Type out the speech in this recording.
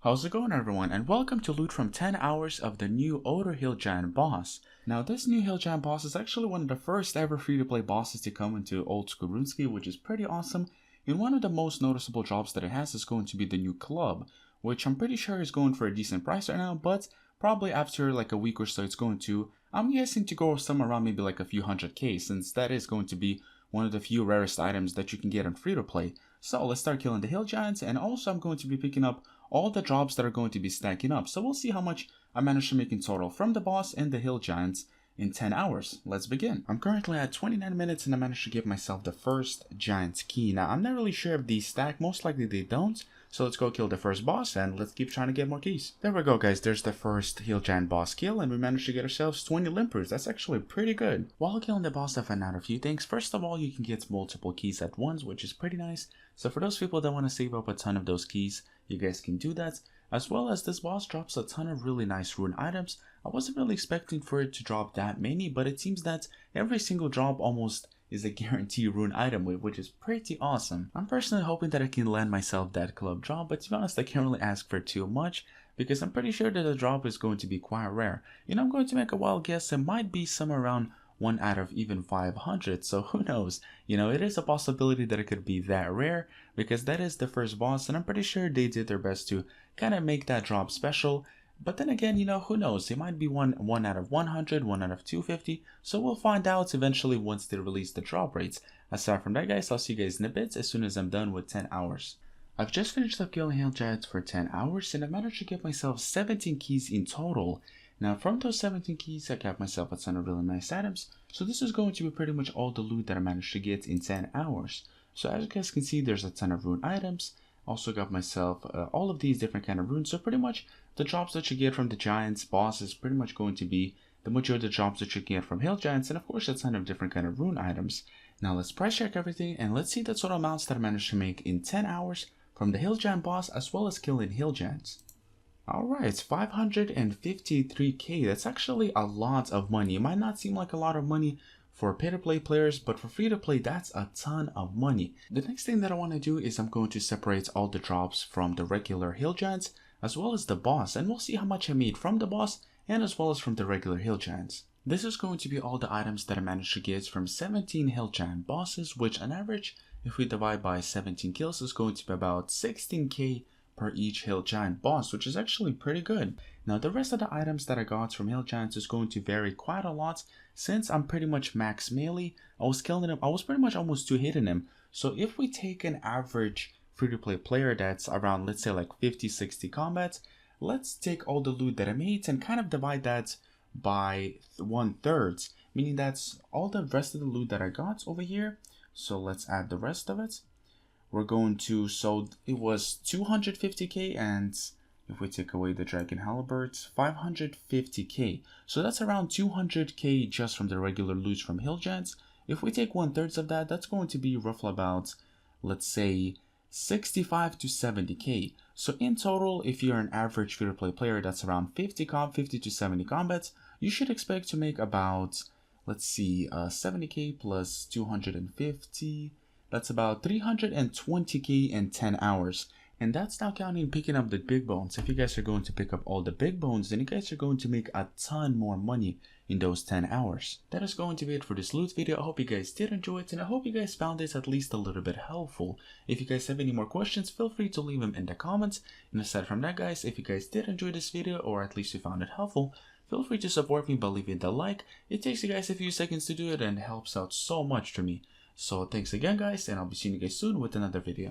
How's it going, everyone, and welcome to loot from 10 hours of the new Obor Hill Giant boss. Now this new Hill Giant boss is actually one of the first ever free-to-play bosses to come into old school RuneScape, which is pretty awesome. And one of the most noticeable drops that it has is going to be the new club, which I'm pretty sure is going for a decent price right now, but probably after like a week or so it's going to, I'm guessing, to go somewhere around maybe like a few 100k, since that is going to be one of the few rarest items that you can get on free-to-play. So let's start killing the Hill Giants, and also I'm going to be picking up all the drops that are going to be stacking up. So we'll see how much I managed to make in total from the boss and the Hill Giants in 10 hours. Let's begin. I'm currently at 29 minutes and I managed to give myself the first Giant's key. Now I'm not really sure if these stack, most likely they don't. So let's go kill the first boss and let's keep trying to get more keys. There we go, guys, there's the first Hill Giant boss kill and we managed to get ourselves 20 limpers. That's actually pretty good. While killing the boss I found out a few things. First of all, you can get multiple keys at once, which is pretty nice. So for those people that want to save up a ton of those keys, you guys can do that. As well as this boss drops a ton of really nice rune items. I wasn't really expecting for it to drop that many, but it seems that every single drop almost is a guaranteed rune item, which is pretty awesome. I'm personally hoping that I can land myself that club drop, but to be honest I can't really ask for too much because I'm pretty sure that the drop is going to be quite rare. You know, I'm going to make a wild guess, it might be somewhere around 1 out of even 500, so who knows. You know, it is a possibility that it could be that rare because that is the first boss and I'm pretty sure they did their best to kind of make that drop special. But then again, you know, who knows, it might be one out of 100, 1 out of 250, so we'll find out eventually once they release the drop rates. Aside from that, guys, I'll see you guys in a bit as soon as I'm done with 10 hours. I've just finished up killing Hill Giants for 10 hours and I managed to get myself 17 keys in total. Now from those 17 keys I got myself a ton of really nice items, so this is going to be pretty much all the loot that I managed to get in 10 hours. So as you guys can see, there's a ton of rune items. Also got myself all of these different kind of runes, so pretty much the drops that you get from the Giants boss is pretty much going to be the majority of the drops that you get from Hill Giants, and of course a ton of different kind of rune items. Now let's price check everything and let's see the total amounts that I managed to make in 10 hours from the Hill Giant boss as well as killing Hill Giants. Alright, it's 553k. That's actually a lot of money. It might not seem like a lot of money for pay-to-play players, but for free-to-play, that's a ton of money. The next thing that I want to do is I'm going to separate all the drops from the regular Hill Giants as well as the boss, and we'll see how much I made from the boss and as well as from the regular Hill Giants. This is going to be all the items that I managed to get from 17 Hill Giant bosses, which on average, if we divide by 17 kills, is going to be about 16k per each Hill Giant boss, which is actually pretty good. Now the rest of the items that I got from Hill Giants is going to vary quite a lot since I'm pretty much max melee. I was killing him, I was pretty much almost 2-hitting him. So if we take an average free-to-play player that's around, let's say like 50-60 combats, let's take all the loot that I made and kind of divide that by 1/3, meaning that's all the rest of the loot that I got over here. So let's add the rest of it. We're going to, so it was 250k, and if we take away the Dragon Halberd, 550k. So that's around 200k just from the regular loot from Hill Giants. If we take 1/3 of that, that's going to be roughly about, let's say, 65 to 70k. So in total, if you're an average free-to-play player that's around 50 to 70 combats, you should expect to make about, let's see, 70k plus 250. That's about 320k in 10 hours. And that's not counting picking up the big bones. If you guys are going to pick up all the big bones, then you guys are going to make a ton more money in those 10 hours. That is going to be it for this loot video. I hope you guys did enjoy it and I hope you guys found this at least a little bit helpful. If you guys have any more questions, feel free to leave them in the comments. And aside from that, guys, if you guys did enjoy this video or at least you found it helpful, feel free to support me by leaving the like. It takes you guys a few seconds to do it and helps out so much to me. So thanks again, guys, and I'll be seeing you guys soon with another video.